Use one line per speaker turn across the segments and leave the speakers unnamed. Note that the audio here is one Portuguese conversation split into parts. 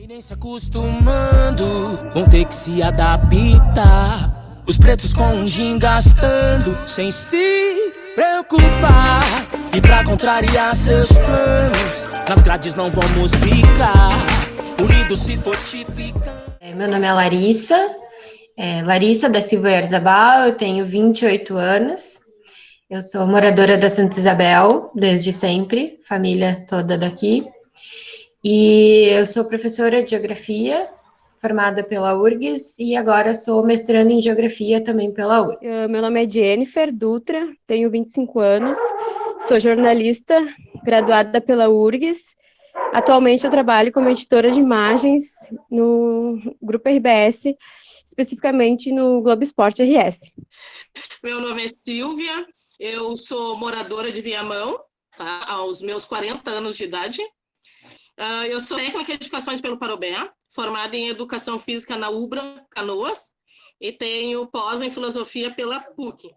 Nem se acostumando, vão ter que se adaptar. Os pretos com um gin gastando, sem se preocupar. E pra contrariar seus planos, nas grades não vamos ficar, unidos se fortificando.
Meu nome é Larissa da Silva Erzabal, eu tenho 28 anos. Eu sou moradora da Santa Isabel desde sempre, família toda daqui. E eu sou professora de geografia, formada pela URGS, e agora sou mestranda em geografia também pela URGS.
Meu nome é Jennifer Dutra, tenho 25 anos, sou jornalista, graduada pela URGS. Atualmente eu trabalho como editora de imagens no Grupo RBS, especificamente no Globo Esporte RS.
Meu nome é Silvia, eu sou moradora de Viamão, tá? Aos meus 40 anos de idade. Eu sou técnica de educações pelo Parobé, formada em educação física na UBRA, Canoas, e tenho pós em filosofia pela PUC.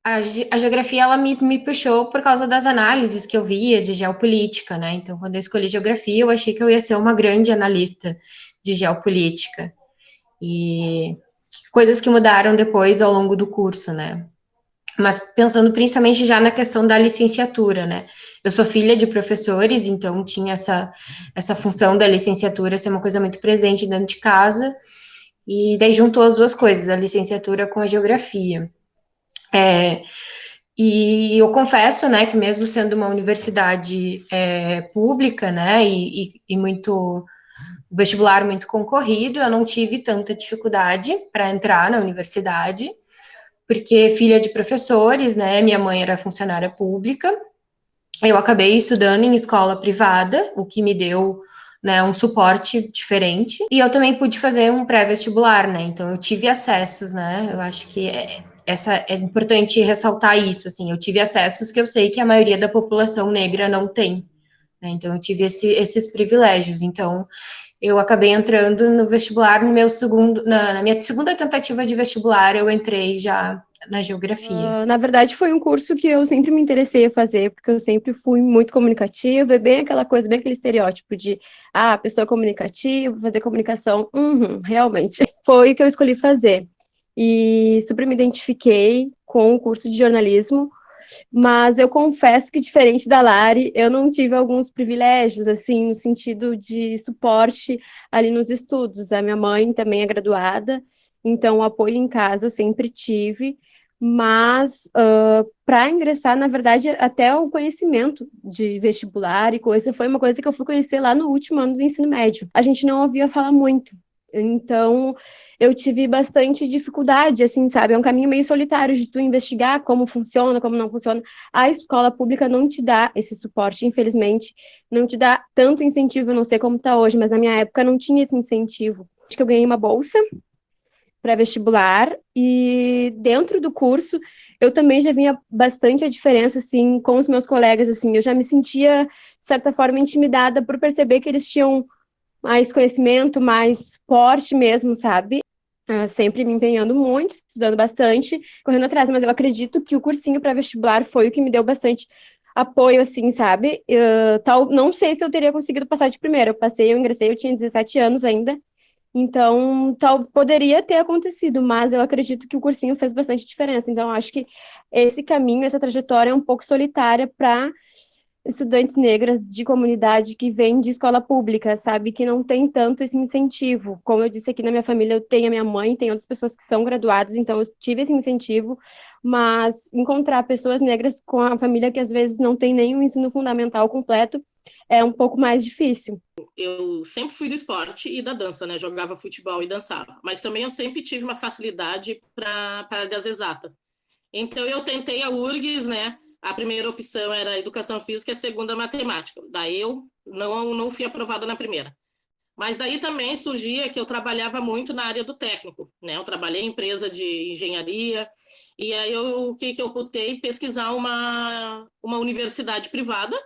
A geografia, ela me puxou por causa das análises que eu via de geopolítica, né? Então, quando eu escolhi geografia, eu achei que eu ia ser uma grande analista de geopolítica. E coisas que mudaram depois ao longo do curso, né? Mas pensando principalmente já na questão da licenciatura, né? Eu sou filha de professores, então tinha essa função da licenciatura ser uma coisa muito presente dentro de casa, e daí juntou as duas coisas, a licenciatura com a geografia. E eu confesso, né, que mesmo sendo uma universidade pública, né, e muito vestibular muito concorrido, eu não tive tanta dificuldade para entrar na universidade, porque filha de professores, né, minha mãe era funcionária pública, eu acabei estudando em escola privada, o que me deu, né, um suporte diferente, e eu também pude fazer um pré-vestibular, né, então eu tive acessos, né, eu acho que é importante ressaltar isso, assim, eu tive acessos que eu sei que a maioria da população negra não tem, né, então eu tive esses privilégios, então eu acabei entrando no vestibular na minha segunda tentativa de vestibular, eu entrei já na geografia.
Na verdade, foi um curso que eu sempre me interessei a fazer, porque eu sempre fui muito comunicativa, é bem aquela coisa, bem aquele estereótipo de, pessoa comunicativa, fazer comunicação, realmente. Foi o que eu escolhi fazer. E super me identifiquei com o curso de jornalismo, mas eu confesso que, diferente da Lari, eu não tive alguns privilégios, assim, no sentido de suporte ali nos estudos. A minha mãe também é graduada, então o apoio em casa eu sempre tive, mas para ingressar, na verdade, até o conhecimento de vestibular e coisa, foi uma coisa que eu fui conhecer lá no último ano do ensino médio. A gente não ouvia falar muito. Então, eu tive bastante dificuldade, assim, sabe? É um caminho meio solitário de tu investigar como funciona, como não funciona. A escola pública não te dá esse suporte, infelizmente, não te dá tanto incentivo, eu não sei como tá hoje, mas na minha época não tinha esse incentivo. Acho que eu ganhei uma bolsa para vestibular e dentro do curso eu também já vinha bastante a diferença, assim, com os meus colegas, assim, eu já me sentia, de certa forma, intimidada por perceber que eles tinham mais conhecimento, mais porte mesmo, sabe? Sempre me empenhando muito, estudando bastante, correndo atrás, mas eu acredito que o cursinho para vestibular foi o que me deu bastante apoio, assim, sabe? Não sei se eu teria conseguido passar de primeira, eu ingressei, eu tinha 17 anos ainda, então poderia ter acontecido, mas eu acredito que o cursinho fez bastante diferença, então acho que esse caminho, essa trajetória é um pouco solitária para estudantes negras de comunidade que vêm de escola pública, sabe, que não tem tanto esse incentivo. Como eu disse aqui na minha família, eu tenho a minha mãe, tem outras pessoas que são graduadas, então eu tive esse incentivo, mas encontrar pessoas negras com a família que às vezes não tem nenhum ensino fundamental completo é um pouco mais difícil.
Eu sempre fui do esporte e da dança, né? Jogava futebol e dançava, mas também eu sempre tive uma facilidade para das exatas. Então eu tentei a URGS, né? A primeira opção era educação física e a segunda matemática. Daí eu não fui aprovada na primeira. Mas daí também surgia que eu trabalhava muito na área do técnico, né? Eu trabalhei em empresa de engenharia e aí o que eu optei pesquisar uma universidade privada,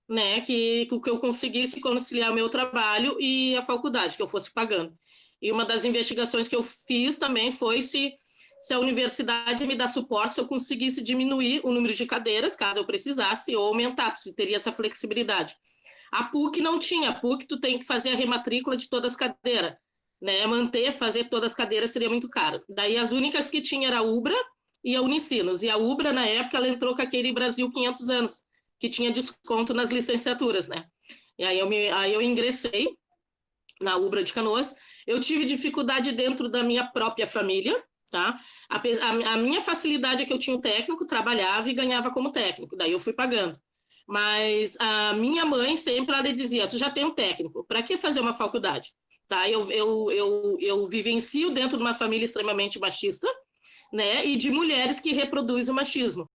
né? Que eu conseguisse conciliar o meu trabalho e a faculdade, que eu fosse pagando. E uma das investigações que eu fiz também foi se a universidade me dá suporte, se eu conseguisse diminuir o número de cadeiras, caso eu precisasse, ou aumentar, se teria essa flexibilidade. A PUC não tinha. A PUC tu tem que fazer a rematrícula de todas as cadeiras, né? Fazer todas as cadeiras seria muito caro. Daí as únicas que tinha era a UBRA e a Unicinos. E a UBRA, na época, ela entrou com aquele Brasil 500 anos, que tinha desconto nas licenciaturas, né? E aí eu ingressei na UBRA de Canoas. Eu tive dificuldade dentro da minha própria família, tá? A minha facilidade é que eu tinha um técnico, trabalhava e ganhava como técnico, daí eu fui pagando. Mas a minha mãe sempre ela dizia, tu já tem um técnico, para que fazer uma faculdade? Tá? Eu vivencio dentro de uma família extremamente machista, né? E de mulheres que reproduzem o machismo.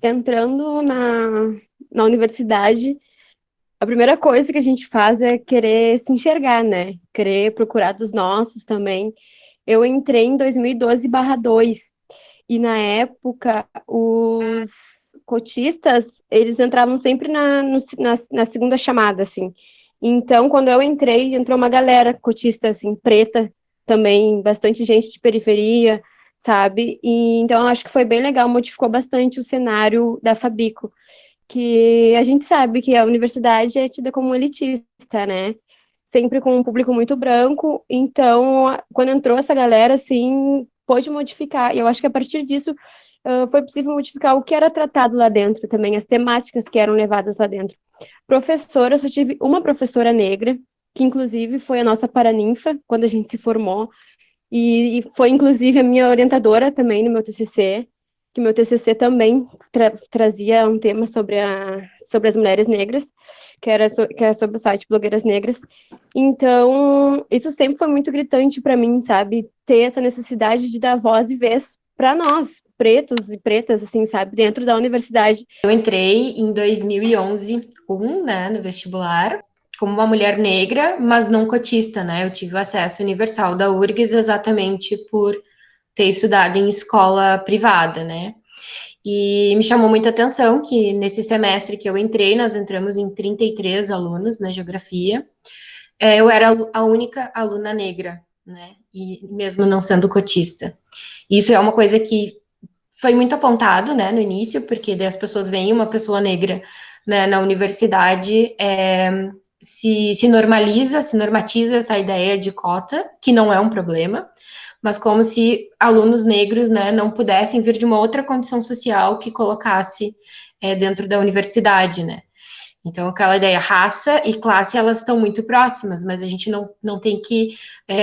Entrando na universidade, a primeira coisa que a gente faz é querer se enxergar, né? Querer procurar dos nossos também. Eu entrei em 2012/2 e na época os cotistas, eles entravam sempre na segunda chamada, assim. Então, quando eu entrei, entrou uma galera cotista, assim, preta, também, bastante gente de periferia, sabe? E, então, acho que foi bem legal, modificou bastante o cenário da Fabico, que a gente sabe que a universidade é tida como elitista, né? Sempre com um público muito branco, então, quando entrou essa galera, assim, pôde modificar, e eu acho que a partir disso foi possível modificar o que era tratado lá dentro também, as temáticas que eram levadas lá dentro. Professora, eu só tive uma professora negra, que inclusive foi a nossa paraninfa, quando a gente se formou, e foi inclusive a minha orientadora também no meu TCC, que meu TCC também trazia um tema sobre as mulheres negras, que era sobre o site Blogueiras Negras. Então, isso sempre foi muito gritante para mim, sabe? Ter essa necessidade de dar voz e vez para nós, pretos e pretas, assim, sabe? Dentro da universidade.
Eu entrei em 2011, né, no vestibular, como uma mulher negra, mas não cotista, né? Eu tive o acesso universal da URGS exatamente por ter estudado em escola privada, né? E me chamou muita atenção que nesse semestre que eu entrei, nós entramos em 33 alunos na geografia, eu era a única aluna negra, né? E mesmo não sendo cotista. Isso é uma coisa que foi muito apontado, né, no início, porque daí as pessoas veem uma pessoa negra, né, na universidade, se normatiza essa ideia de cota, que não é um problema, mas como se alunos negros, né, não pudessem vir de uma outra condição social que colocasse dentro da universidade, né. Então, aquela ideia, raça e classe, elas estão muito próximas, mas a gente não tem que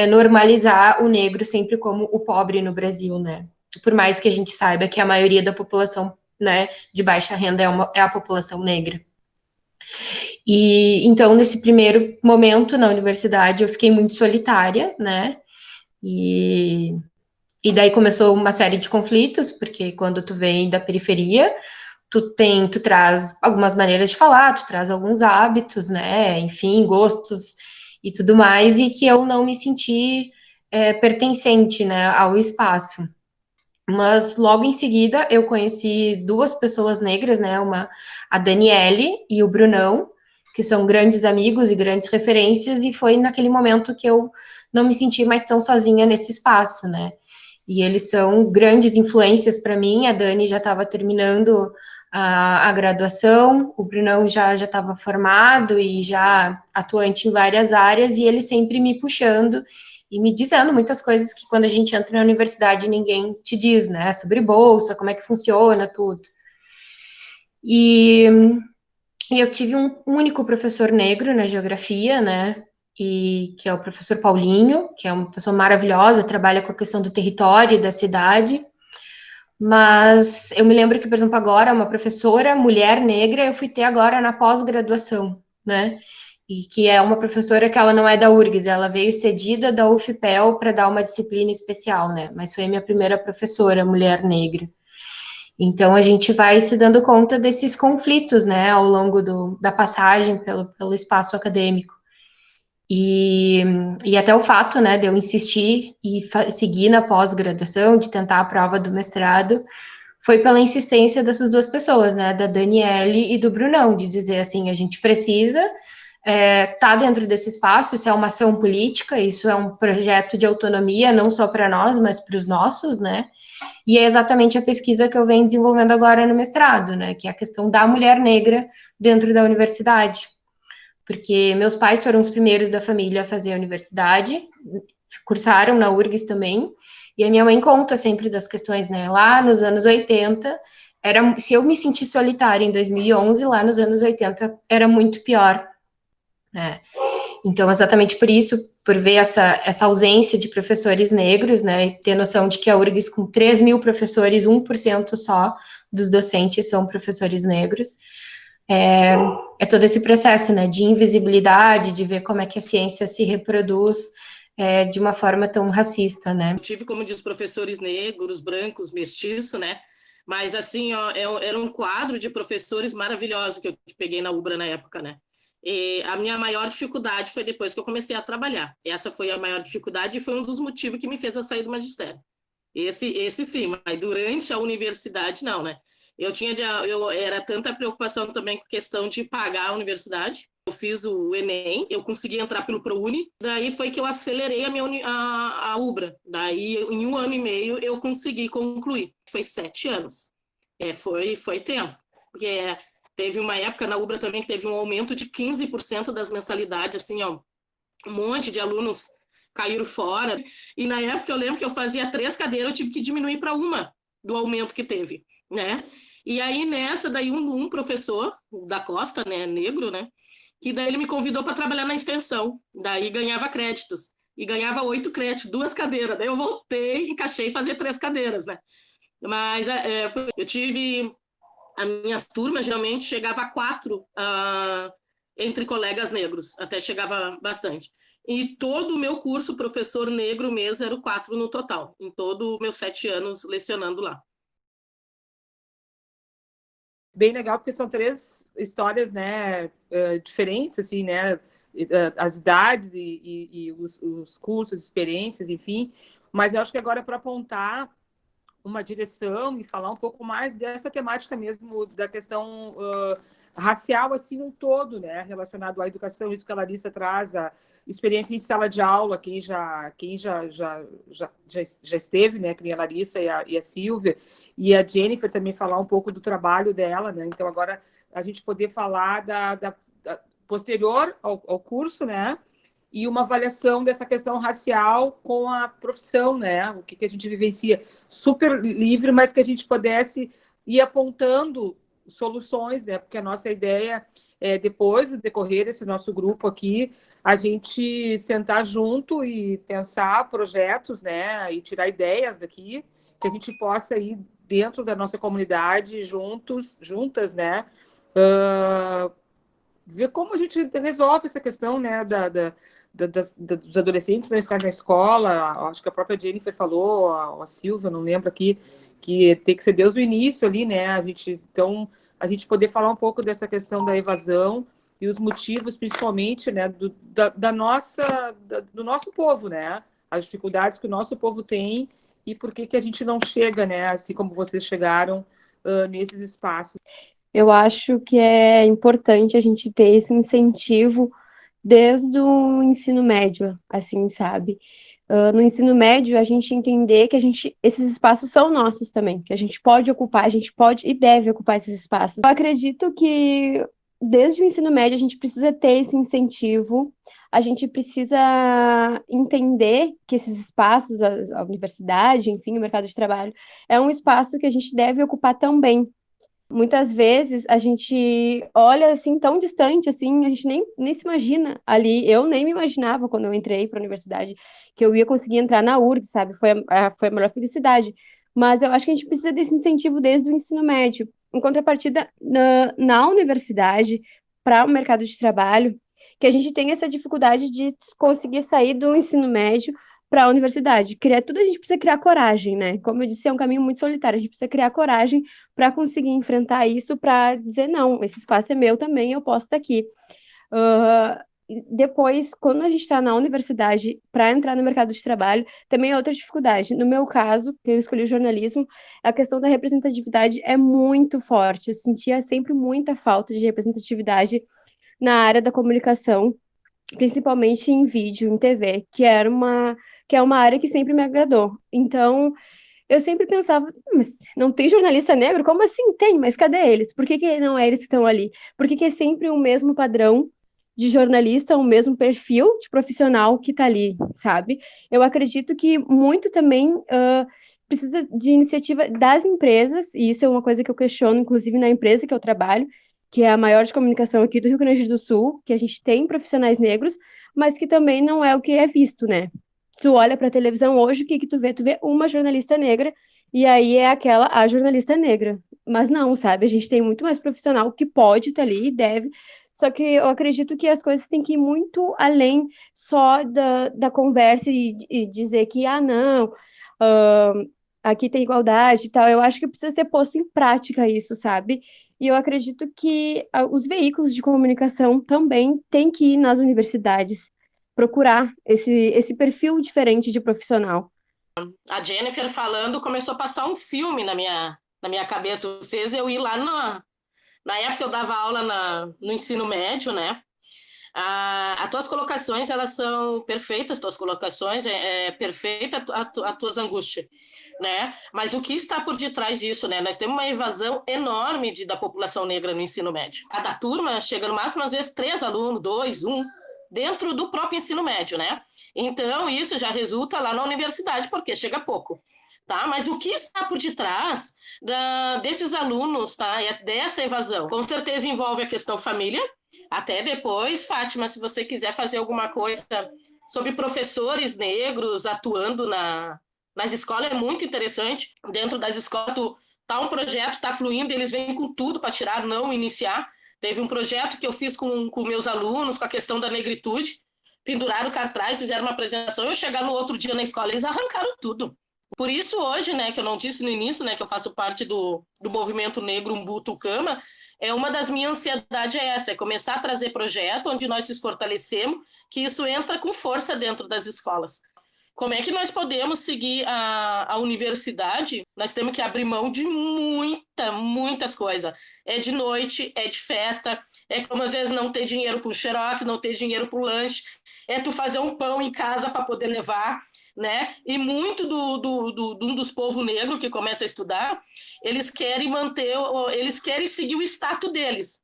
normalizar o negro sempre como o pobre no Brasil, né. Por mais que a gente saiba que a maioria da população, né, de baixa renda é a população negra. E, então, nesse primeiro momento na universidade, eu fiquei muito solitária, né, e daí começou uma série de conflitos, porque quando tu vem da periferia, tu traz algumas maneiras de falar, tu traz alguns hábitos, né, enfim, gostos e tudo mais, e que eu não me senti pertencente, né, ao espaço. Mas logo em seguida eu conheci duas pessoas negras, né, a Daniele e o Brunão, que são grandes amigos e grandes referências, e foi naquele momento que eu não me senti mais tão sozinha nesse espaço, né. E eles são grandes influências para mim. A Dani já estava terminando a graduação, o Brunão já estava formado e já atuante em várias áreas, e ele sempre me puxando e me dizendo muitas coisas que quando a gente entra na universidade ninguém te diz, né, sobre bolsa, como é que funciona, tudo. E eu tive um único professor negro na geografia, né, e que é o professor Paulinho, que é uma pessoa maravilhosa, trabalha com a questão do território e da cidade, mas eu me lembro que, por exemplo, agora, uma professora, mulher negra, eu fui ter agora na pós-graduação, né, e que é uma professora que ela não é da URGS, ela veio cedida da UFPEL para dar uma disciplina especial, né, mas foi a minha primeira professora, mulher negra. Então, a gente vai se dando conta desses conflitos, né, ao longo da passagem pelo espaço acadêmico. E até o fato, né, de eu insistir e seguir na pós-graduação, de tentar a prova do mestrado, foi pela insistência dessas duas pessoas, né, da Daniele e do Brunão, de dizer assim, a gente precisa tá dentro desse espaço, isso é uma ação política, isso é um projeto de autonomia, não só para nós, mas para os nossos, né? E é exatamente a pesquisa que eu venho desenvolvendo agora no mestrado, né? Que é a questão da mulher negra dentro da universidade. Porque meus pais foram os primeiros da família a fazer a universidade, cursaram na URGS também, e a minha mãe conta sempre das questões, né? Lá nos anos 80, se eu me senti solitária em 2011, lá nos anos 80 era muito pior, né? Então, exatamente por isso, por ver essa ausência de professores negros, né, e ter noção de que a URGS, com 3 mil professores, 1% só dos docentes são professores negros, é todo esse processo, né, de invisibilidade, de ver como é que a ciência se reproduz de uma forma tão racista, né.
Eu tive, como diz, professores negros, brancos, mestiço, né, mas assim, ó, era um quadro de professores maravilhosos que eu peguei na UBRA na época, né. E a minha maior dificuldade foi depois que eu comecei a trabalhar. Essa foi a maior dificuldade e foi um dos motivos que me fez eu sair do magistério. Esse sim, mas durante a universidade, não, né? Era tanta preocupação também com questão de pagar a universidade. Eu fiz o Enem, eu consegui entrar pelo ProUni, daí foi que eu acelerei a UBRA. Daí, em 1 ano e meio, eu consegui concluir. Foi 7 anos. Foi tempo. Porque teve uma época na UBRA também que teve um aumento de 15% das mensalidades, assim, ó, um monte de alunos caíram fora. E na época eu lembro que eu fazia 3 cadeiras, eu tive que diminuir para uma do aumento que teve, né? E aí nessa, daí um professor da Costa, né, negro, né, que daí ele me convidou para trabalhar na extensão, daí ganhava créditos, e ganhava 8 créditos, 2 cadeiras, daí eu voltei, encaixei e fazia 3 cadeiras, né? Mas eu tive... As minhas turmas geralmente chegava a 4 entre colegas negros, até chegava bastante. E todo o meu curso, professor negro mesmo, era 4 no total, em todo os meus 7 anos lecionando lá.
Bem legal, porque são 3 histórias, né, diferentes, assim, né, as idades e os cursos, experiências, enfim. Mas eu acho que agora, para apontar uma direção e falar um pouco mais dessa temática mesmo da questão racial, assim, um todo, né, relacionado à educação, isso que a Larissa traz, a experiência em sala de aula, quem já esteve, né, que nem a Larissa e a Silvia, e a Jennifer também falar um pouco do trabalho dela, né, então agora a gente poder falar da posterior ao curso, né, e uma avaliação dessa questão racial com a profissão, né? O que a gente vivencia super livre, mas que a gente pudesse ir apontando soluções, né? Porque a nossa ideia é, depois do decorrer desse nosso grupo aqui, a gente sentar junto e pensar projetos, né? E tirar ideias daqui, que a gente possa ir dentro da nossa comunidade, juntas, né? Ver como a gente resolve essa questão, né, dos adolescentes não estar na escola. Acho que a própria Jennifer falou, a Silvia, não lembro aqui, que tem que ser desde o início ali, né, então, a gente poder falar um pouco dessa questão da evasão e os motivos, principalmente, né, do nosso povo, né, as dificuldades que o nosso povo tem e por que a gente não chega, né, assim como vocês chegaram nesses espaços.
Eu acho que é importante a gente ter esse incentivo desde o ensino médio, assim, sabe? No ensino médio, a gente entender que esses espaços são nossos também, que a gente pode ocupar, a gente pode e deve ocupar esses espaços. Eu acredito que desde o ensino médio a gente precisa ter esse incentivo, a gente precisa entender que esses espaços, a universidade, enfim, o mercado de trabalho, é um espaço que a gente deve ocupar também. Muitas vezes a gente olha assim tão distante, assim, a gente nem se imagina ali. Eu nem me imaginava quando eu entrei para a universidade que eu ia conseguir entrar na URGS, sabe? Foi a maior felicidade. Mas eu acho que a gente precisa desse incentivo desde o ensino médio. Em contrapartida, na universidade, para o mercado de trabalho, que a gente tem essa dificuldade de conseguir sair do ensino médio para a universidade. Tudo a gente precisa criar coragem, né? Como eu disse, é um caminho muito solitário. A gente precisa criar coragem para conseguir enfrentar isso, para dizer, não, esse espaço é meu também, eu posso estar aqui. Depois, quando a gente está na universidade, para entrar no mercado de trabalho, também é outra dificuldade. No meu caso, que eu escolhi jornalismo, a questão da representatividade é muito forte. Eu sentia sempre muita falta de representatividade na área da comunicação, principalmente em vídeo, em TV, que é uma área que sempre me agradou. Então, eu sempre pensava, mas não tem jornalista negro? Como assim tem? Mas cadê eles? Por que que não é eles que estão ali? Por que que é sempre o mesmo padrão de jornalista, o mesmo perfil de profissional que está ali, sabe? Eu acredito que muito também precisa de iniciativa das empresas, e isso é uma coisa que eu questiono, inclusive na empresa que eu trabalho, que é a maior de comunicação aqui do Rio Grande do Sul, que a gente tem profissionais negros, mas que também não é o que é visto, né? Tu olha para a televisão hoje, o que que tu vê? Tu vê uma jornalista negra, e aí é a jornalista negra. Mas não, sabe? A gente tem muito mais profissional que pode estar ali e deve. Só que eu acredito que as coisas têm que ir muito além só da conversa e dizer que, ah, não, ah, aqui tem igualdade e tal. Eu acho que precisa ser posto em prática isso, sabe? E eu acredito que os veículos de comunicação também têm que ir nas universidades procurar esse perfil diferente de profissional.
A Jennifer falando começou a passar um filme na minha cabeça. Tu fez eu ir lá na época eu dava aula no ensino médio, né? As tuas colocações, elas são perfeitas, tuas colocações, é perfeita as tuas angústias, né? Mas o que está por detrás disso, né? Nós temos uma evasão enorme da população negra no ensino médio. Cada turma chega no máximo, às vezes, 3 alunos, 2, 1, dentro do próprio ensino médio, né? Então, isso já resulta lá na universidade, porque chega pouco. Tá? Mas o que está por detrás desses alunos, tá? Dessa evasão? Com certeza envolve a questão família. Até depois, Fátima, se você quiser fazer alguma coisa sobre professores negros atuando nas escolas, é muito interessante. Dentro das escolas, tá um projeto, está fluindo, eles vêm com tudo para tirar, não iniciar. Teve um projeto que eu fiz com meus alunos, com a questão da negritude. Penduraram cartaz, fizeram uma apresentação. Eu chegar no outro dia na escola, eles arrancaram tudo. Por isso, hoje, né, que eu não disse no início, né, que eu faço parte do movimento negro Umbuto Cama, uma das minhas ansiedades é essa, é começar a trazer projeto onde nós nos fortalecemos, que isso entra com força dentro das escolas. Como é que nós podemos seguir a universidade? Nós temos que abrir mão de muitas coisas. É de noite, é de festa, é como às vezes não ter dinheiro para o xerox, não ter dinheiro para o lanche, é tu fazer um pão em casa para poder levar, né? E muito dos povos negros que começam a estudar, eles querem seguir o status deles.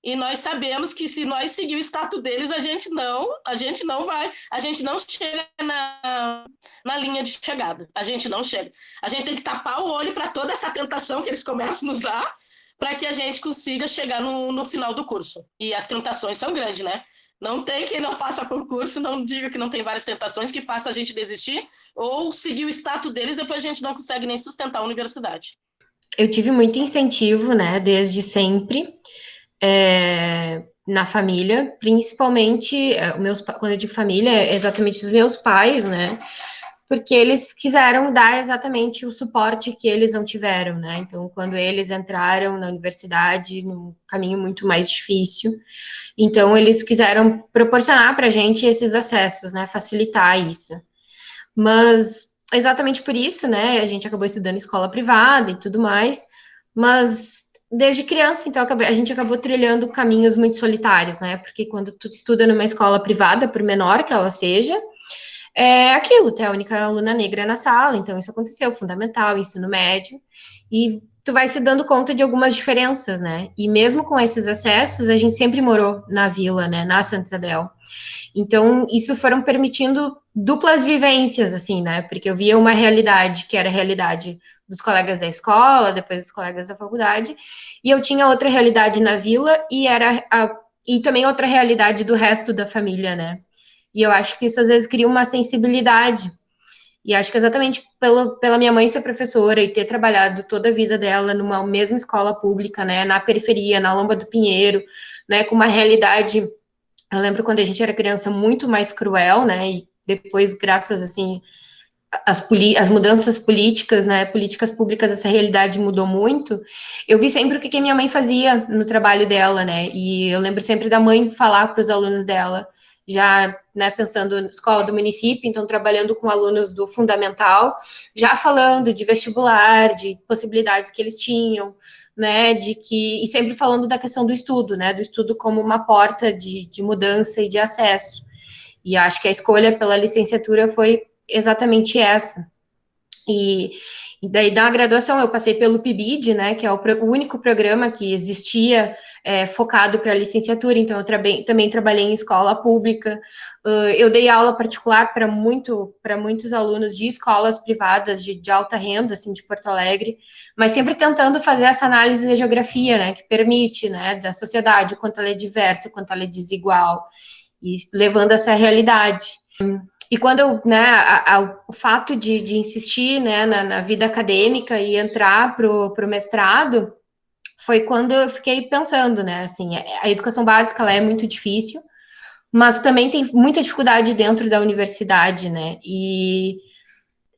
E nós sabemos que se nós seguir o status deles, a gente não chega na linha de chegada. A gente não chega. A gente tem que tapar o olho para toda essa tentação que eles começam a nos dar, para que a gente consiga chegar no final do curso. E as tentações são grandes, né? Não tem quem não passa por curso, não diga que não tem várias tentações que façam a gente desistir ou seguir o status deles, depois a gente não consegue nem sustentar a universidade.
Eu tive muito incentivo, né, desde sempre, na família, principalmente, quando eu digo família, é exatamente os meus pais, né, porque eles quiseram dar exatamente o suporte que eles não tiveram, né, então, quando eles entraram na universidade, num caminho muito mais difícil, então, eles quiseram proporcionar para a gente esses acessos, né, facilitar isso, mas exatamente por isso, né, a gente acabou estudando escola privada e tudo mais, mas desde criança, então, a gente acabou trilhando caminhos muito solitários, né, porque quando tu estuda numa escola privada, por menor que ela seja, é aquilo, tu é a única aluna negra na sala, então isso aconteceu, fundamental, ensino médio, e tu vai se dando conta de algumas diferenças, né, e mesmo com esses acessos, a gente sempre morou na vila, né, na Santa Isabel, então isso foram permitindo duplas vivências, assim, né, porque eu via uma realidade que era a realidade dos colegas da escola, depois dos colegas da faculdade, e eu tinha outra realidade na vila, e também outra realidade do resto da família, né, e eu acho que isso às vezes cria uma sensibilidade. E acho que exatamente pela minha mãe ser professora e ter trabalhado toda a vida dela numa mesma escola pública, né, na periferia, na Lomba do Pinheiro, né, com uma realidade, eu lembro quando a gente era criança, muito mais cruel, né, e depois, graças, assim, as mudanças políticas, né, políticas públicas, essa realidade mudou muito, eu vi sempre o que a minha mãe fazia no trabalho dela, né, e eu lembro sempre da mãe falar para os alunos dela, já, né, pensando na escola do município, então trabalhando com alunos do fundamental, já falando de vestibular, de possibilidades que eles tinham, né, e sempre falando da questão do estudo, né, do estudo como uma porta de mudança e de acesso. E acho que a escolha pela licenciatura foi exatamente essa. E daí, da graduação, eu passei pelo PIBID, né, que é o único programa que existia focado para licenciatura, então eu também trabalhei em escola pública, eu dei aula particular para muitos alunos de escolas privadas de alta renda, assim, de Porto Alegre, mas sempre tentando fazer essa análise da geografia, né, que permite, né, da sociedade, o quanto ela é diversa, o quanto ela é desigual, e levando essa realidade. E quando eu, né, o fato de insistir, né, na vida acadêmica e entrar pro mestrado, foi quando eu fiquei pensando, né, assim, a educação básica, ela é muito difícil, mas também tem muita dificuldade dentro da universidade, né, e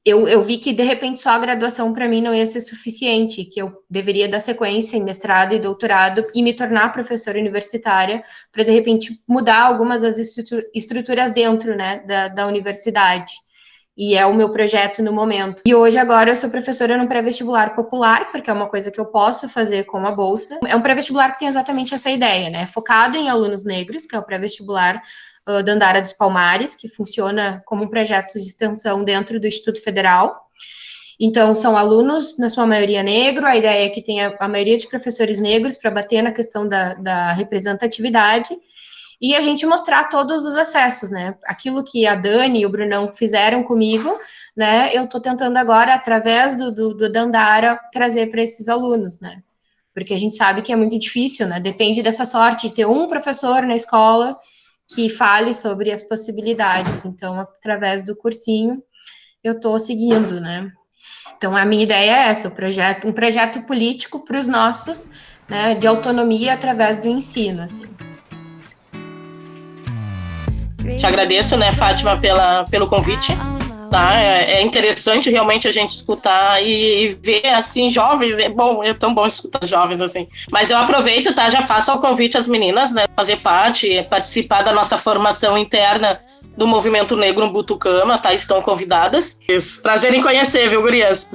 eu vi que, de repente, só a graduação para mim não ia ser suficiente, que eu deveria dar sequência em mestrado e doutorado e me tornar professora universitária para, de repente, mudar algumas das estruturas dentro, né, da universidade. E é o meu projeto no momento. E hoje, agora, eu sou professora no pré-vestibular popular, porque é uma coisa que eu posso fazer com a bolsa. É um pré-vestibular que tem exatamente essa ideia, né, focado em alunos negros, que é o pré-vestibular Dandara dos Palmares, que funciona como um projeto de extensão dentro do Instituto Federal. Então, são alunos, na sua maioria, negro, a ideia é que tenha a maioria de professores negros para bater na questão da representatividade, e a gente mostrar todos os acessos, né? Aquilo que a Dani e o Brunão fizeram comigo, né? Eu estou tentando agora, através do Dandara, trazer para esses alunos, né? Porque a gente sabe que é muito difícil, né? Depende dessa sorte de ter um professor na escola que fale sobre as possibilidades. Então, através do cursinho, eu estou seguindo, né? Então, a minha ideia é essa, um projeto político para os nossos, né, de autonomia através do ensino, assim.
Te agradeço, né, Fátima, pelo convite. Tá? É interessante realmente a gente escutar e ver, assim, jovens, é tão bom escutar jovens, assim. Mas eu aproveito, tá, já faço o convite às meninas, né, fazer parte, participar da nossa formação interna do Movimento Negro Umbutucama, tá, estão convidadas. Isso. Prazer em conhecer, viu, gurias?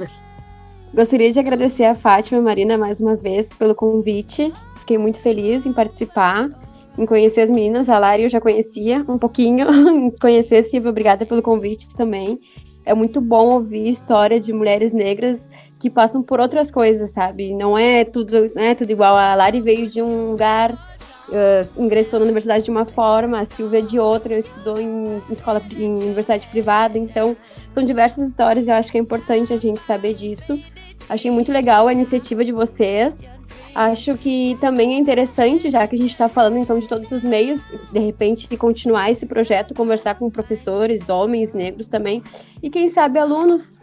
Gostaria de agradecer a Fátima e a Marina mais uma vez pelo convite, fiquei muito feliz em participar, em conhecer as meninas. A Lari eu já conhecia um pouquinho, conhecer a Silvia, obrigada pelo convite também. É muito bom ouvir história de mulheres negras que passam por outras coisas, sabe? Não é tudo igual. A Lari veio de um lugar, ingressou na universidade de uma forma, a Silvia de outra, estudou em universidade privada, então são diversas histórias e eu acho que é importante a gente saber disso. Achei muito legal a iniciativa de vocês. Acho que também é interessante, já que a gente está falando então de todos os meios, de repente continuar esse projeto, conversar com professores, homens, negros também, e quem sabe alunos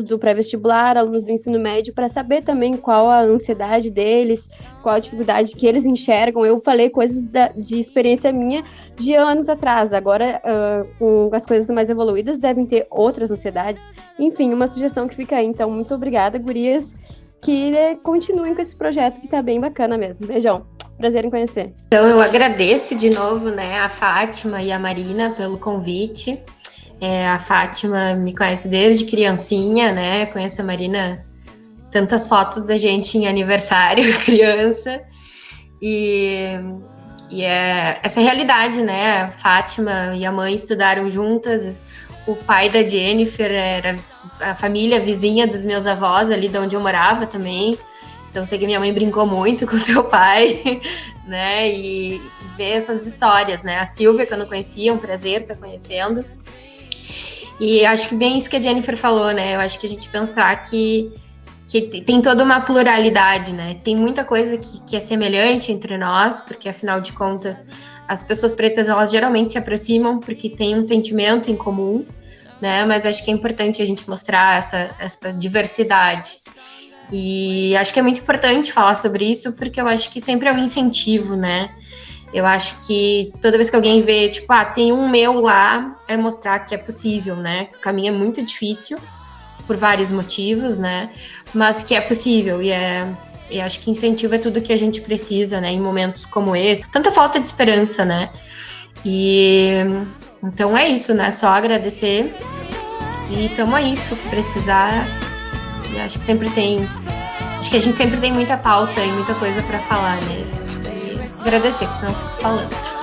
do pré-vestibular, alunos do ensino médio, para saber também qual a ansiedade deles, qual a dificuldade que eles enxergam. Eu falei coisas de experiência minha de anos atrás, agora com as coisas mais evoluídas devem ter outras ansiedades. Enfim, uma sugestão que fica aí. Então, muito obrigada, gurias, que continuem com esse projeto que tá bem bacana mesmo. Beijão, prazer em conhecer.
Então, eu agradeço de novo, né, a Fátima e a Marina pelo convite. A Fátima me conhece desde criancinha, né, conheço a Marina, tantas fotos da gente em aniversário, criança, e essa realidade, né, a Fátima e a mãe estudaram juntas, o pai da Jennifer era a família vizinha dos meus avós, ali de onde eu morava também. Então, sei que minha mãe brincou muito com o teu pai, né? E ver essas histórias, né? A Silvia, que eu não conhecia, um prazer estar conhecendo. E acho que bem isso que a Jennifer falou, né? Eu acho que a gente pensar que tem toda uma pluralidade, né? Tem muita coisa que é semelhante entre nós, porque, afinal de contas, as pessoas pretas, elas geralmente se aproximam porque têm um sentimento em comum, né? Mas acho que é importante a gente mostrar essa diversidade. E acho que é muito importante falar sobre isso, porque eu acho que sempre é um incentivo, né? Eu acho que toda vez que alguém vê, tipo, tem um meu lá, é mostrar que é possível, né? O caminho é muito difícil, por vários motivos, né? Mas que é possível, e acho que incentivo é tudo que a gente precisa, né? Em momentos como esse. Tanta falta de esperança, né? E então é isso, né? Só agradecer e tamo aí, pro que precisar. E acho que a gente sempre tem muita pauta e muita coisa para falar, né? E agradecer, que senão eu fico falando.